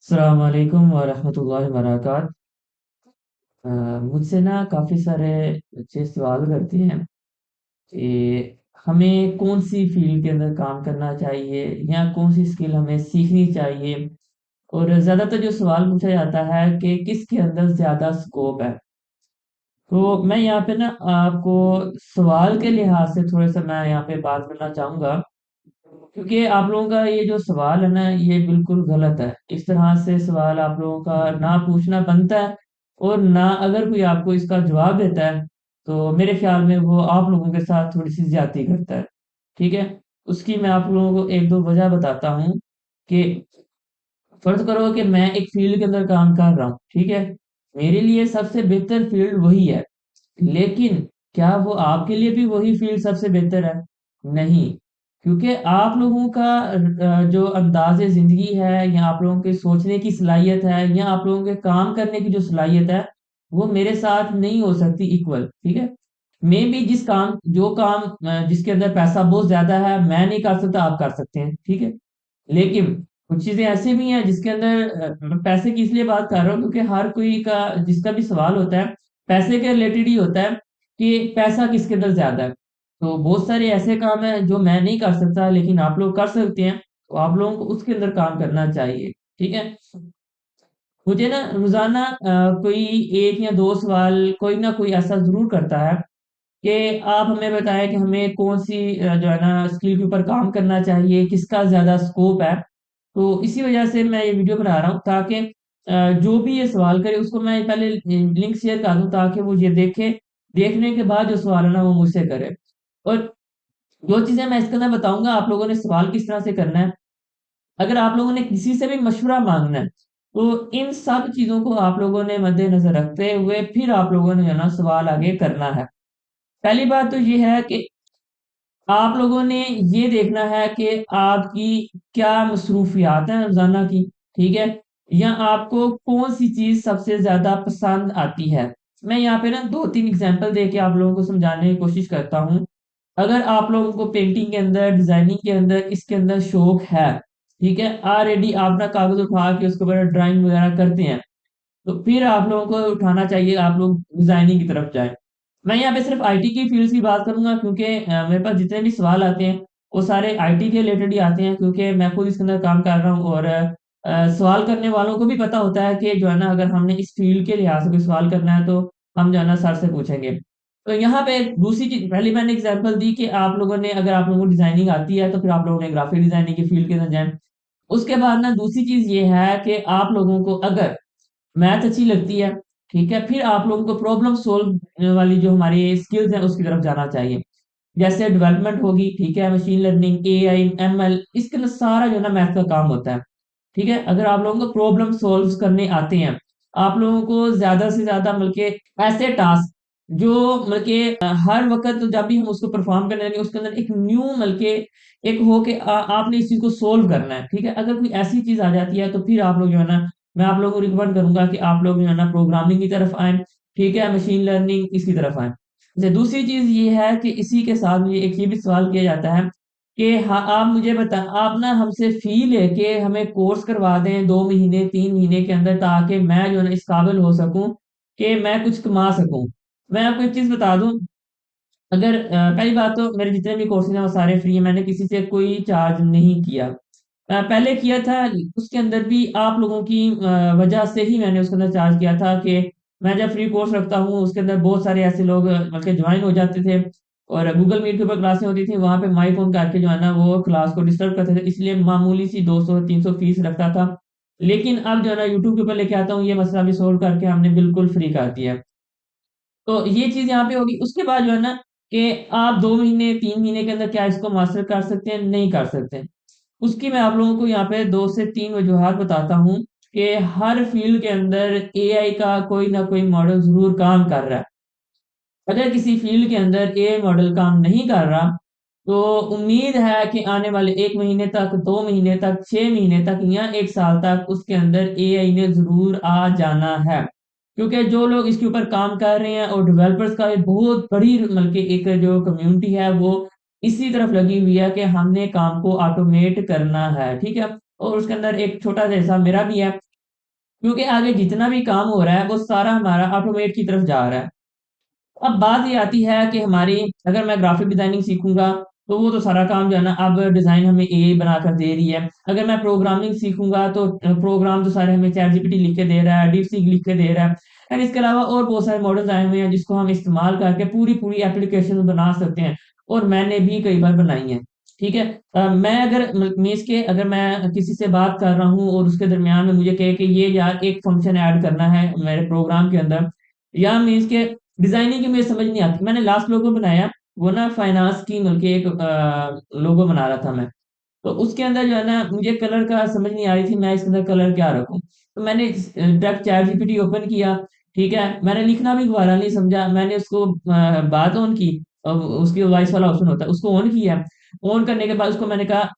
अस्सलाम वालेकुम वरहमतुल्लाहि वबरकात। मुझसे ना काफ़ी सारे बच्चे सवाल करते हैं कि हमें कौन-सी फ़ील्ड के अंदर काम करना चाहिए या कौन-सी स्किल हमें सीखनी चाहिए। और ज़्यादातर जो सवाल पूछा जाता है कि किसके अंदर ज़्यादा स्कोप है। तो मैं यहाँ पे ना आपको सवाल के लिहाज़ से थोड़ा-सा मैं यहाँ पे बात करना चाहूँगा, क्योंकि आप लोगों का ये जो सवाल है ना, ये बिल्कुल गलत है। इस तरह से सवाल आप लोगों का ना पूछना बनता है, और ना अगर कोई आपको इसका जवाब देता है, तो मेरे ख़्याल में वो आप लोगों के साथ थोड़ी-सी ज़्यादती करता है। ठीक है? उसकी मैं आप लोगों को 1-2 वजह बताता हूँ कि फ़र्ज़ करो कि मैं एक फ़ील्ड के अंदर काम कर रहा हूँ, ठीक है? मेरे लिए सबसे बेहतर फ़ील्ड वही है। लेकिन क्या वो आपके लिए भी वही फ़ील्ड सबसे बेहतर है? नहीं, क्योंकि आप लोगों का जो अंदाज़े ज़िंदगी है, या आप लोगों के सोचने की सलाहियत है, या आप लोगों के काम करने की जो सलाहियत है, वो मेरे साथ नहीं हो सकती इक्वल, ठीक है? मेबी जो काम जिसके अंदर पैसा बहुत ज़्यादा है, मैं नहीं कर सकता, आप कर सकते हैं, ठीक है? लेकिन कुछ चीज़ें ऐसी भी हैं जिसके अंदर मैं पैसे की इसलिए बात कर रहा हूँ क्योंकि हर कोई का जिसका भी सवाल होता है, पैसे के रिलेटेड ही होता है कि पैसा किसके अंदर ज़्यादा है। तो बहुत सारे ऐसे काम हैं जो मैं नहीं कर सकता लेकिन आप लोग कर सकते हैं, तो आप लोगों को उसके अंदर काम करना चाहिए, ठीक है? मुझे ना रोज़ाना कोई 1 या 2 सवाल कोई ना कोई ऐसा ज़रूर करता है कि आप हमें बताएँ कि हमें कौन-सी जो है ना स्किल के ऊपर काम करना चाहिए, किसका ज़्यादा स्कोप है। तो इसी वजह से मैं ये वीडियो बना रहा हूँ ताकि जो भी ये सवाल करे उसको मैं पहले लिंक शेयर कर दूँ ताकि वो ये देखे, देखने के बाद जो सवाल है ना वो मुझसे करे। और जो चीज़ें मैं इसके अंदर बताऊँगा आप लोगों ने सवाल किस तरह से करना है। अगर आप लोगों ने किसी से भी मशवरा माँगना है, तो इन सब चीज़ों को आप लोगों ने मद्देनज़र रखते हुए फिर आप लोगों ने जो है ना सवाल आगे करना है। पहली बात तो ये है कि आप लोगों ने ये देखना है कि आपकी क्या मसरूफ़ियात हैं रोज़ाना की, ठीक है? या आपको कौन-सी चीज़ सबसे ज़्यादा पसंद आती है? मैं यहाँ पे ना 2-3 एग्ज़ाम्पल दे के आप लोगों को समझाने की कोशिश करता हूँ। अगर आप लोगों को पेंटिंग के अंदर, डिज़ाइनिंग के अंदर, इसके अंदर शौक है, ठीक है? ऑलरेडी आप ना कागज़ उठा के उसके ऊपर ड्राइंग वग़ैरह करते हैं, तो फिर आप लोगों को उठाना चाहिए, आप लोग डिज़ाइनिंग की तरफ जाएँ। मैं यहाँ पे सिर्फ़ आईटी की फ़ील्ड्स की बात करूँगा क्योंकि मेरे पास जितने भी सवाल आते हैं, वो सारे आईटी के रिलेटेड ही आते हैं क्योंकि मैं खुद इसके अंदर काम कर रहा हूँ। और सवाल करने वालों को भी पता होता है कि जो है ना अगर हमने इस फ़ील्ड के लिहाज़ से कोई सवाल करना है तो हम जो है ना सर से पूछेंगे। तो यहाँ पे दूसरी चीज़ पहले मैंने एग्ज़ाम्पल दी कि आप लोगों ने अगर आप लोगों को डिज़ाइनिंग आती है तो फिर आप लोगों ने ग्राफ़िक डिज़ाइनिंग की फ़ील्ड के अंदर जाएँ। उसके बाद ना दूसरी चीज़ ये है कि आप लोगों को अगर मैथ अच्छी लगती है, ठीक है? फिर आप लोगों को प्रॉब्लम सॉल्व वाली जो हमारी स्किल्स हैं उसकी तरफ जाना चाहिए। जैसे डेवलपमेंट होगी, ठीक है? मशीन लर्निंग, एआई, एमएल इसके अंदर सारा जो है ना मैथ का काम होता है, ठीक है? अगर आप लोगों को प्रॉब्लम सॉल्व्स करने आते हैं, आप लोगों को ज़्यादा से ज़्यादा मतलब के ऐसे टास्क जो मतलब के हर वक़्त जब भी हम उसको परफ़ॉर्म करने लगे उसके अंदर एक न्यू मतलब के एक हो के आपने इस चीज़ को सॉल्व करना है, ठीक है? अगर कोई ऐसी चीज़ आ जाती है तो फिर आप लोग जो है ना मैं आप लोगों को रिकमेंड करूँगा कि आप लोग जो है ना प्रोग्रामिंग की तरफ आएँ, ठीक है? मशीन लर्निंग इसकी तरफ आएँ। अच्छा दूसरी चीज़ ये है कि इसी के साथ मुझे एक ये भी सवाल किया जाता है कि हाँ, आप मुझे आप ना हमसे फ़ी लेके हमें कोर्स करवा दें 2 महीने, 3 महीने के अंदर ताकि मैं जो है ना इस काबिल हो सकूँ कि मैं कुछ कमा सकूँ। मैं आपको एक चीज़ बता दूँ, अगर पहली बात तो मेरे जितने भी कोर्सेज़ हैं वो सारे फ्री हैं, मैंने किसी से कोई चार्ज नहीं किया। पहले किया था उसके अंदर भी आप लोगों की वजह से ही मैंने उसके अंदर चार्ज किया था कि मैं जब फ्री कोर्स रखता हूँ उसके अंदर बहुत सारे ऐसे लोग मतलब के जॉइन हो जाते थे और गूगल मीट के ऊपर क्लासें होती थी, वहाँ पे माइक ऑन करके जो है ना वो क्लास को डिस्टर्ब करते थे, इसलिए मामूली सी 200-300 फीस रखता था। लेकिन अब जो है ना यूट्यूब के ऊपर लेके आता हूँ, ये मसला भी सोल्व करके हमने बिल्कुल फ्री कर दिया है। तो ये चीज़ यहाँ पे होगी। उसके बाद जो है ना कि आप 2 महीने, 3 महीने के अंदर क्या इसको मास्टर कर सकते हैं? नहीं कर सकते। उसकी मैं आप लोगों को यहाँ पे 2 से 3 वजूहात बताता हूँ कि हर फ़ील्ड के अंदर एआई का कोई ना कोई मॉडल ज़रूर काम कर रहा है। अगर किसी फ़ील्ड के अंदर एआई मॉडल काम नहीं कर रहा, तो उम्मीद है कि आने वाले 1 महीने तक, 2 महीने तक, 6 महीने तक या 1 साल तक उसके अंदर एआई ने ज़रूर आ जाना है। क्योंकि जो लोग इसके ऊपर काम कर रहे हैं और डेवलपर्स का एक बहुत बड़ी मतलब कि एक जो कम्युनिटी है वो इसी तरफ लगी हुई है कि हमने काम को ऑटोमेट करना है, ठीक है? और उसके अंदर एक छोटा-सा हिस्सा मेरा भी है। क्योंकि आगे जितना भी काम हो रहा है वो सारा हमारा ऑटोमेट की तरफ जा रहा है। अब बात ये आती है कि हमारी, अगर मैं ग्राफिक डिजाइनिंग सीखूंगा तो वो तो सारा काम जो है ना अब डिजाइन हमें एआई बनाकर दे रही है। अगर मैं प्रोग्रामिंग सीखूंगा तो प्रोग्राम तो सारे हमें चैट जीपीटी लिख के दे रहा है, डीपसीक लिख के दे रहा है। एंड इसके अलावा और बहुत सारे मॉडल्स आए हुए हैं जिसको हम इस्तेमाल करके पूरी पूरी एप्लीकेशन बना सकते हैं, और मैंने भी कई बार बनाई है। ठीक है। मैं अगर मीन्स के अगर मैं किसी से बात कर रहा हूँ और उसके दरमियान में मुझे कहे कि ये यार एक फंक्शन ऐड करना है मेरे प्रोग्राम के अंदर, या मीन्स के डिजाइनिंग की मुझे समझ नहीं आती। मैंने लास्ट लोगो बनाया, वो ना फाइनेंस की मिलके एक लोगो बना रहा था मैं। तो उसके अंदर जो है ना मुझे कलर का समझ नहीं आ रही थी, मैं इसके अंदर कलर क्या रखूं। तो मैंने डायरेक्ट चैट जीपीटी ओपन किया। ठीक है, मैंने लिखना भी दोबारा नहीं समझा, मैंने उसको बात ऑन की, और उसकी वॉइस वाला ऑप्शन होता है उसको ऑन किया। ऑन करने के बाद उसको मैंने कहा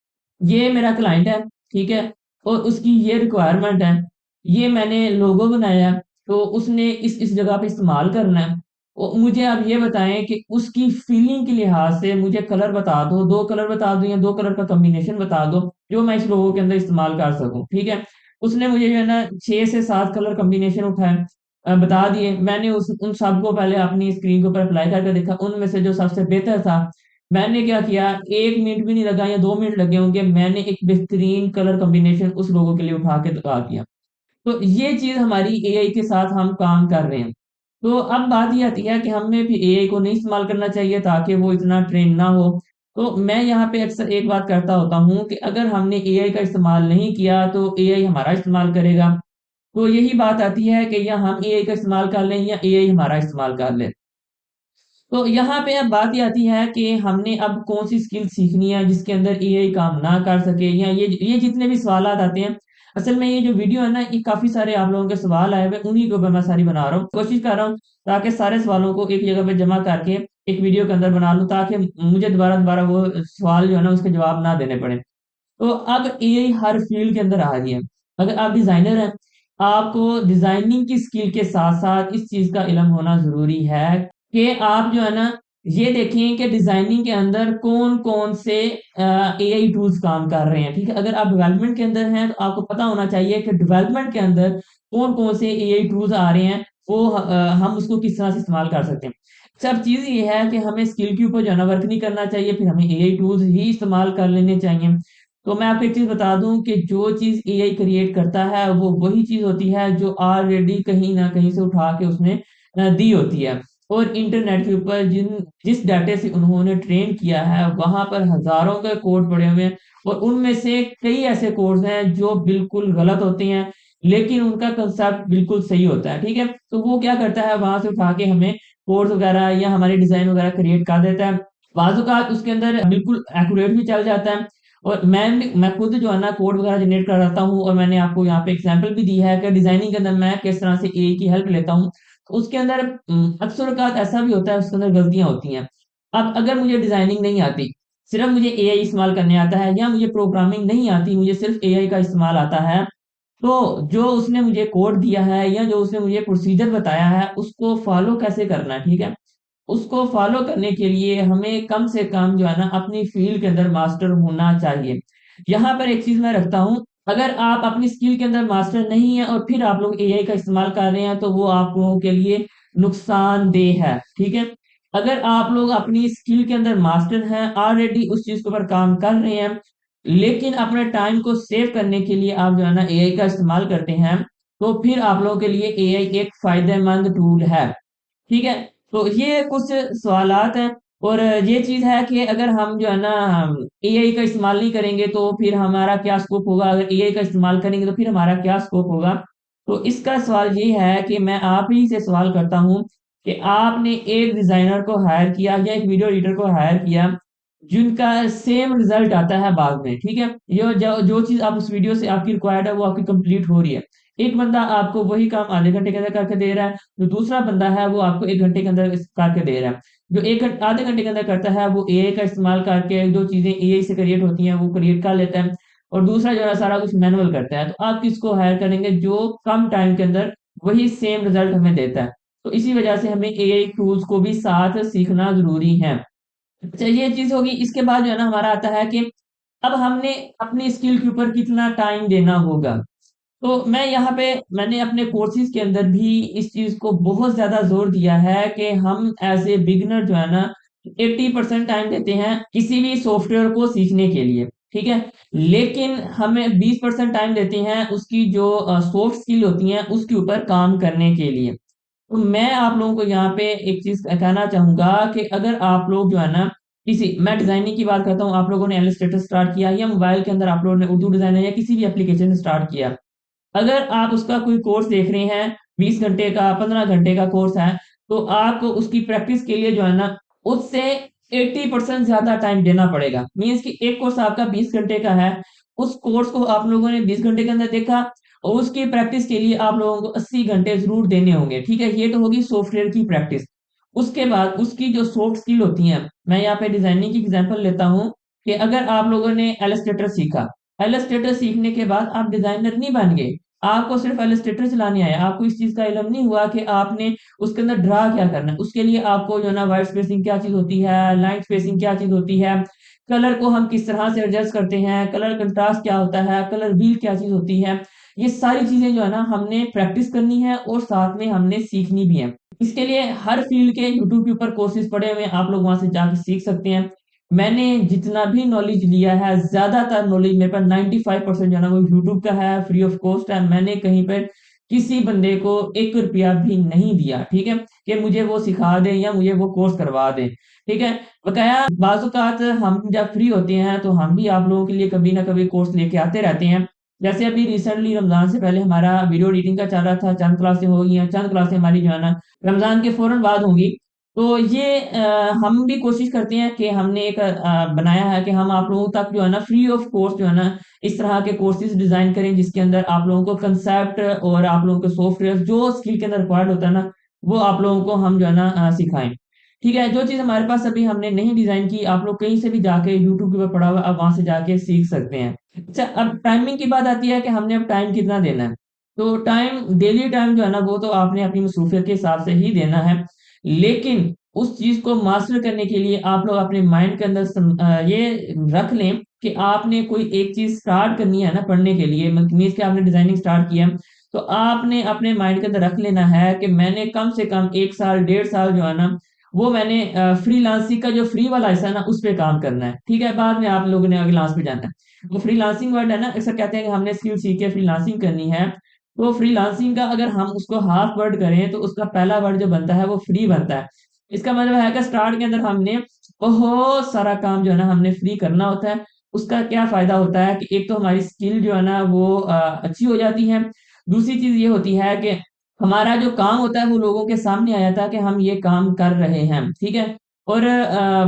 ये मेरा क्लाइंट है, ठीक है, और उसकी ये रिक्वायरमेंट है, ये मैंने लोगो बनाया, तो उसने इस जगह पे इस्तेमाल करना है। मुझे आप ये बताएं कि उसकी फीलिंग के लिहाज से मुझे कलर बता दो, दो कलर बता दो या दो कलर का कॉम्बिनेशन बता दो जो मैं इस लोगो के अंदर इस्तेमाल कर सकूं। ठीक है। उसने मुझे जो है ना 6 से 7 कलर कॉम्बिनेशन उठाए, बता दिए। मैंने उस उन सबको पहले अपनी स्क्रीन के ऊपर अप्लाई करके देखा, उनमें से जो सबसे बेहतर था, मैंने क्या किया, 1 मिनट भी नहीं लगा या 2 मिनट लगे होंगे, मैंने एक बेहतरीन कलर कॉम्बिनेशन उस लोगों के लिए उठा के दिखा दिया। तो ये चीज हमारी एआई के साथ हम काम कर रहे हैं। तो अब बात ये आती है कि हमें भी एआई को नहीं इस्तेमाल करना चाहिए ताकि वो इतना ट्रेन ना हो। तो मैं यहाँ पे अक्सर एक बात करता होता हूँ कि अगर हमने एआई का इस्तेमाल नहीं किया तो एआई हमारा इस्तेमाल करेगा। तो यही बात आती है कि या हम एआई का इस्तेमाल कर लें या एआई हमारा इस्तेमाल कर ले। तो यहाँ पे अब बात ये आती है कि हमने अब कौन सी स्किल सीखनी है जिसके अंदर एआई काम ना कर सके, या ये जितने भी सवाल आते हैं। असल में ये जो वीडियो है ना, ये काफी सारे आप लोगों के सवाल आए हुए, उन्हीं के ऊपर मैं सारी बना रहा हूँ, कोशिश कर रहा हूँ ताकि सारे सवालों को एक जगह पे जमा करके एक वीडियो के अंदर बना लूँ, ताकि मुझे दोबारा दोबारा वो सवाल जो है ना उसके जवाब ना देने पड़े। तो अब एआई हर फील्ड के अंदर आ रही है। अगर आप डिजाइनर हैं, आपको डिजाइनिंग की स्किल के साथ साथ इस चीज का इल्म होना जरूरी है कि आप जो है ना ये देखें कि डिजाइनिंग के अंदर कौन कौन से एआई टूल्स काम कर रहे हैं। ठीक है, अगर आप डेवलपमेंट के अंदर हैं तो आपको पता होना चाहिए कि डेवलपमेंट के अंदर कौन कौन से एआई टूल्स आ रहे हैं, वो हम उसको किस तरह से इस्तेमाल कर सकते हैं। सब चीज ये है कि हमें स्किल के ऊपर जो है ना वर्क नहीं करना चाहिए, फिर हमें एआई टूल्स ही इस्तेमाल कर लेने चाहिए। तो मैं आपको एक चीज बता दूं कि जो चीज एआई क्रिएट करता है वो वही चीज होती है जो ऑलरेडी कहीं ना कहीं से उठा के उसने दी होती है। और इंटरनेट के ऊपर जिस डाटे से उन्होंने ट्रेन किया है वहां पर हजारों के कोड पड़े हुए हैं, और उनमें से कई ऐसे कोड्स हैं जो बिल्कुल गलत होते हैं, लेकिन उनका कंसेप्ट बिल्कुल सही होता है। ठीक है, तो वो क्या करता है, वहां से उठा के हमें कोड्स वगैरह या हमारे डिजाइन वगैरह क्रिएट कर देता है। बाजू का उसके अंदर बिल्कुल एक्यूरेट भी चल जाता है। और मैं खुद जो है ना कोड वगैरह जनरेट कराता हूँ, और मैंने आपको यहाँ पे एग्जांपल भी दी है कि डिजाइनिंग के अंदर मैं किस तरह से एआई की हेल्प लेता हूँ। तो उसके अंदर अक्सर औकात ऐसा भी होता है उसके अंदर गलतियां होती हैं। अब अगर मुझे डिजाइनिंग नहीं आती, सिर्फ मुझे एआई इस्तेमाल करने आता है, या मुझे प्रोग्रामिंग नहीं आती, मुझे सिर्फ एआई का इस्तेमाल आता है, तो जो उसने मुझे कोड दिया है या जो उसने मुझे प्रोसीजर बताया है उसको फॉलो कैसे करना है, ठीक है, उसको फॉलो करने के लिए हमें कम से कम जो है ना अपनी फील्ड के अंदर मास्टर होना चाहिए। यहाँ पर एक चीज मैं रखता हूँ, अगर आप अपनी स्किल के अंदर मास्टर नहीं है और फिर आप लोग एआई का इस्तेमाल कर रहे हैं तो वो आप लोगों के लिए नुकसानदेह है। ठीक है, अगर आप लोग अपनी स्किल के अंदर मास्टर हैं, ऑलरेडी उस चीज के ऊपर काम कर रहे हैं, लेकिन अपने टाइम को सेव करने के लिए आप जो है ना एआई का इस्तेमाल करते हैं, तो फिर आप लोगों के लिए एआई एक फायदेमंद टूल है। ठीक है, तो ये कुछ सवालात हैं। और ये चीज है कि अगर हम जो है ना एआई का इस्तेमाल नहीं करेंगे तो फिर हमारा क्या स्कोप होगा, अगर एआई का इस्तेमाल करेंगे तो फिर हमारा क्या स्कोप होगा। तो इसका सवाल ये है कि मैं आप ही से सवाल करता हूँ कि आपने एक डिजाइनर को हायर किया या एक वीडियो एडिटर को हायर किया जिनका सेम रिजल्ट आता है बाद में। ठीक है, जो चीज आप उस वीडियो से आपकी रिक्वायर्ड है वो आपकी कंप्लीट हो रही है। एक बंदा आपको वही काम आधे घंटे के अंदर करके दे रहा है, जो दूसरा बंदा है वो आपको 1 घंटे के अंदर करके दे रहा है। जो आधे घंटे के अंदर करता है वो एआई का इस्तेमाल करके जो चीजें एआई से क्रिएट होती हैं वो क्रिएट कर लेता है, और दूसरा जो है सारा कुछ मैनुअल करता है। तो आप किसको हायर करेंगे जो कम टाइम के अंदर वही सेम रिजल्ट हमें देता है। तो इसी वजह से हमें एआई टूल्स को भी साथ सीखना जरूरी है। अच्छा, ये चीज होगी। इसके बाद जो है ना हमारा आता है कि अब हमने अपनी स्किल के ऊपर कितना टाइम देना होगा। तो मैं यहाँ पे मैंने अपने कोर्सेज़ के अंदर भी इस चीज़ को बहुत ज़्यादा ज़ोर दिया है कि हम एज़ ए बिगिनर जो है ना 80% टाइम देते हैं किसी भी सॉफ्टवेयर को सीखने के लिए, ठीक है? लेकिन हमें 20% टाइम देते हैं उसकी जो सॉफ्ट स्किल होती हैं उसके ऊपर काम करने के लिए। तो मैं आप लोगों को यहाँ पे एक चीज़ कहना चाहूँगा कि अगर आप लोग जो है ना किसी मैं डिज़ाइनिंग की बात करता हूँ, आप लोगों ने इलस्ट्रेटर स्टार्ट किया या मोबाइल के अंदर आप लोगों ने उर्दू डिज़ाइनर या किसी भी एप्लीकेशन स्टार्ट किया। अगर आप उसका कोई कोर्स देख रहे हैं 20 घंटे का, 15 घंटे का कोर्स है, तो आपको उसकी प्रैक्टिस के लिए जो है ना, उससे 80% ज़्यादा टाइम देना पड़ेगा। मीन्स कि एक कोर्स आपका 20 घंटे का है, उस कोर्स को आप लोगों ने 20 घंटे के अंदर देखा और उसकी प्रैक्टिस के लिए आप लोगों को 80 घंटे ज़रूर देने होंगे, ठीक है? ये तो होगी सॉफ्टवेयर की प्रैक्टिस। उसके बाद उसकी जो सॉफ्ट स्किल होती हैं, मैं यहाँ पे डिज़ाइनिंग की एग्ज़ाम्पल लेता हूँ कि अगर आप लोगों ने इलस्ट्रेटर सीखा, इलस्ट्रेटर सीखने के बाद आप डिज़ाइनर नहीं बन गए। आपको सिर्फ़ इलस्ट्रेटर चलाने आया, आपको इस चीज़ का इल्म नहीं हुआ कि आपने उसके अंदर ड्रा क्या करना है। उसके लिए आपको जो है ना व्हाइट स्पेसिंग क्या चीज़ होती है, लाइन स्पेसिंग क्या चीज़ होती है, कलर को हम किस तरह से एडजस्ट करते हैं, कलर कंट्रास्ट क्या होता है, कलर व्हील क्या चीज़ होती है। ये सारी चीज़ें जो है ना हमने प्रैक्टिस करनी है और साथ में हमने सीखनी भी है। इसके लिए हर फ़ील्ड के यूट्यूब के ऊपर कोर्सेज़ पड़े हुए हैं, आप लोग वहाँ से जाके सीख सकते हैं। मैंने जितना भी नॉलेज लिया है, ज़्यादातर नॉलेज मेरे पास 95% जो है ना वो यूट्यूब का है, फ्री ऑफ कॉस्ट है। मैंने कहीं पर किसी बंदे को ₹1 भी नहीं दिया, ठीक है? कि मुझे वो सिखा दें या मुझे वो कोर्स करवा दें, ठीक है? बकाया बाज़-औक़ात हम जब फ्री होते हैं, तो हम भी आप लोगों के लिए कभी न कभी कोर्स लेके आते रहते हैं। जैसे अभी रिसेंटली रमज़ान से पहले हमारा वीडियो एडिटिंग का चल रहा था, चंद क्लासें हो गई हैं, चंद क्लासें हमारी जो है ना रमज़ान के फ़ौरन बाद होंगी। तो ये हम भी कोशिश करते हैं कि हमने एक बनाया है कि हम आप लोगों तक जो है ना फ्री ऑफ कॉस्ट जो है ना इस तरह के कोर्सेज़ डिज़ाइन करें जिसके अंदर आप लोगों को कांसेप्ट और आप लोगों को सॉफ्टवेयर जो स्किल के अंदर रिक्वायर्ड होता है ना, वो आप लोगों को हम जो है ना सिखाएँ। ठीक है? जो चीज़ हमारे पास अभी हमने नहीं डिज़ाइन की, आप लोग कहीं से भी जाके यूट्यूब के ऊपर पड़ा हुआ है, आप वहाँ से जाके सीख सकते हैं। अच्छा, अब टाइमिंग की बात आती है कि हमने अब टाइम कितना देना है। तो टाइम डेली टाइम जो है ना, वो तो आपने अपनी मसरूफियत के हिसाब से ही देना है। लेकिन उस चीज़ को मास्टर करने के लिए आप लोग अपने माइंड के अंदर ये रख लें कि आपने कोई एक चीज़ स्टार्ट करनी है ना पढ़ने के लिए मीन्स कि आपने डिज़ाइनिंग स्टार्ट किया, तो आपने अपने माइंड के अंदर रख लेना है कि मैंने कम से कम 1 साल, 1.5 साल जो है ना, वो मैंने फ्रीलांसिंग का जो फ्री वाला हिस्सा है ना, उस पे काम करना है। ठीक है? बाद में आप लोगों ने अगले पे जाना है। वो फ्रीलांसिंग वर्ड है ना, अक्सर कहते हैं कि हमने स्किल सीख के फ्रीलांसिंग करनी है। तो फ्रीलांसिंग का अगर हम उसको हाफ वर्ड करें, तो उसका पहला वर्ड जो बनता है, वो फ्री बनता है। इसका मतलब है कि स्टार्ट के अंदर हमने बहुत सारा काम जो है ना हमने फ्री करना होता है। उसका क्या फ़ायदा होता है कि एक तो हमारी स्किल जो है ना वो अच्छी हो जाती है। दूसरी चीज़ ये होती है कि हमारा जो काम होता है वो लोगों के सामने आ जाता है कि हम ये काम कर रहे हैं, ठीक है? और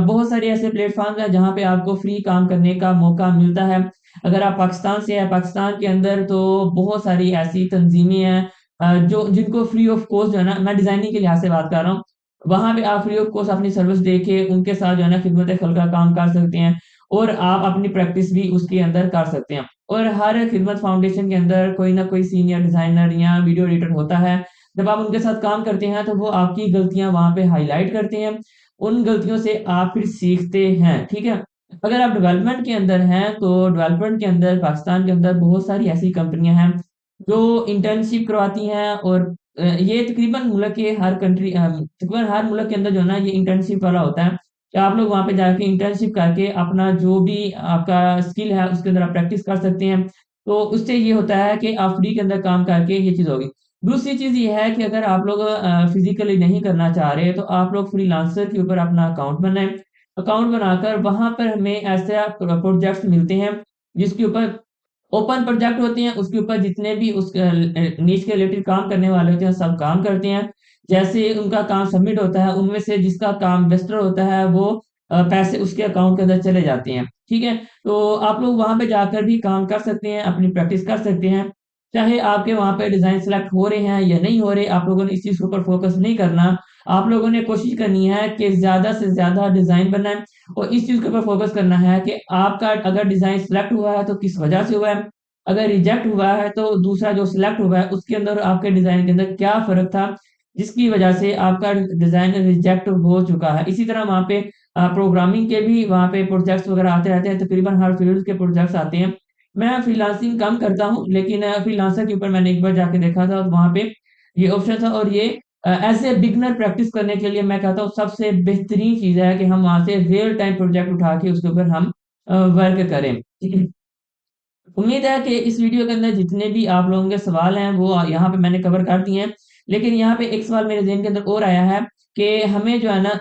बहुत सारे ऐसे प्लेटफ़ॉर्म्स हैं जहाँ पे आपको फ्री काम करने का मौका मिलता है। अगर आप पाकिस्तान से हैं, पाकिस्तान के अंदर तो बहुत सारी ऐसी तंज़ीमें हैं जो जिनको फ्री ऑफ कॉस्ट जो है ना मैं डिज़ाइनिंग के लिहाज़ से बात कर रहा हूँ। वहाँ पे आप फ्री ऑफ कॉस्ट अपनी सर्विस देके उनके साथ जो है ना खिदमत-ए-खल्क का काम कर सकते हैं और आप अपनी प्रैक्टिस भी उसके अंदर कर सकते हैं। और हर खिदमत फाउंडेशन के अंदर कोई ना कोई सीनियर डिज़ाइनर या वीडियो एडिटर होता है। जब आप उनके साथ काम करते हैं तो वो आपकी गलतियाँ वहाँ पे हाइलाइट करते हैं। उन गलतियों से आप फिर सीखते हैं, ठीक है? अगर आप डेवलपमेंट के अंदर हैं, तो डेवलपमेंट के अंदर पाकिस्तान के अंदर बहुत सारी ऐसी कंपनियाँ हैं, जो इंटर्नशिप करवाती हैं और ये तकरीबन मुल्क के हर तकरीबन हर मुल्क के अंदर जो है ना ये इंटर्नशिप वाला होता है, कि आप लोग वहाँ पे जाके इंटर्नशिप करके अपना जो भी आपका स्किल है, उसके अंदर आप प्रैक्टिस कर सकते हैं। तो उससे ये होता है कि आप फ्री के अंदर काम करके ये चीज़ होगी। दूसरी चीज़ ये है कि अगर आप लोग फिज़िकली नहीं करना चाह रहे, तो आप लोग फ्रीलांसर के ऊपर अपना अकाउंट बनाएँ। अकाउंट बनाकर वहाँ पर हमें ऐसे प्रोजेक्ट्स मिलते हैं, जिसके ऊपर ओपन प्रोजेक्ट होते हैं, उसके ऊपर जितने भी नीच के रिलेटेड काम करने वाले होते हैं, सब काम करते हैं। जैसे उनका काम सबमिट होता है, उनमें से जिसका काम बेस्टर होता है, वो पैसे उसके अकाउंट के अंदर चले जाते हैं, ठीक है? तो आप लोग वहाँ पे जाकर भी काम कर सकते हैं, अपनी प्रैक्टिस कर सकते हैं। चाहे आपके वहाँ पे डिज़ाइन सेलेक्ट हो रहे हैं या नहीं हो रहे, आप लोगों ने इस चीज़ के ऊपर फ़ोकस नहीं करना। आप लोगों ने कोशिश करनी है कि ज़्यादा से ज़्यादा डिज़ाइन बनाएँ और इस चीज़ के ऊपर फ़ोकस करना है कि आपका अगर डिज़ाइन सेलेक्ट हुआ है, तो किस वजह से हुआ है? अगर रिजेक्ट हुआ है, तो दूसरा जो सिलेक्ट हुआ है, उसके अंदर और आपके डिज़ाइन के अंदर क्या फ़र्क था, जिसकी वजह से आपका डिज़ाइन रिजेक्ट हो चुका है। इसी तरह वहाँ पे प्रोग्रामिंग के भी वहाँ पे प्रोजेक्ट्स वगैरह आते रहते हैं, तकरीबन हर फ़ील्ड के प्रोजेक्ट्स आते हैं। मैं फ्रीलांसिंग कम करता हूँ, लेकिन फ्रीलांसर के ऊपर मैंने एक बार जाके देखा था, वहाँ पे ये ऑप्शन था और ये एज़ ए बिगिनर प्रैक्टिस करने के लिए मैं कहता हूँ सबसे बेहतरीन चीज़ है कि हम वहाँ से रियल टाइम प्रोजेक्ट उठा के उसके ऊपर हम वर्क करें। उम्मीद है कि इस वीडियो के अंदर जितने भी आप लोगों के सवाल हैं वो यहाँ पे मैंने कवर कर दिए हैं। लेकिन यहाँ पे एक सवाल मेरे ज़हन के अंदर और आया है कि हमें जो है ना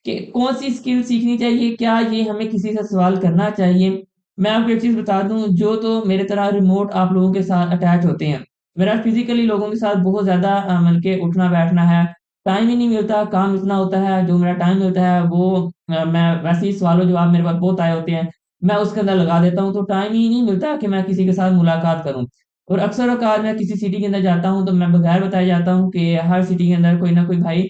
कि कौन-सी स्किल सीखनी चाहिए? क्या ये हमें किसी से सवाल करना चाहिए? मैं आपको एक चीज़ बता दूँ, जो तो मेरे तरह रिमोट आप लोगों के साथ अटैच होते हैं। मेरा फिज़िकली लोगों के साथ बहुत ज़्यादा मतलब के उठना-बैठना है, टाइम ही नहीं मिलता, काम इतना होता है, जो मेरा टाइम मिलता है वो मैं वैसे ही सवाल-जवाब मेरे पास बहुत आए होते हैं, मैं उसके अंदर लगा देता हूँ, तो टाइम ही नहीं मिलता कि मैं किसी के साथ मुलाकात करूँ। और अक्सर औक़ात मैं किसी सिटी के अंदर जाता हूँ, तो मैं बगैर बताए जाता हूँ कि हर सिटी के अंदर कोई ना कोई भाई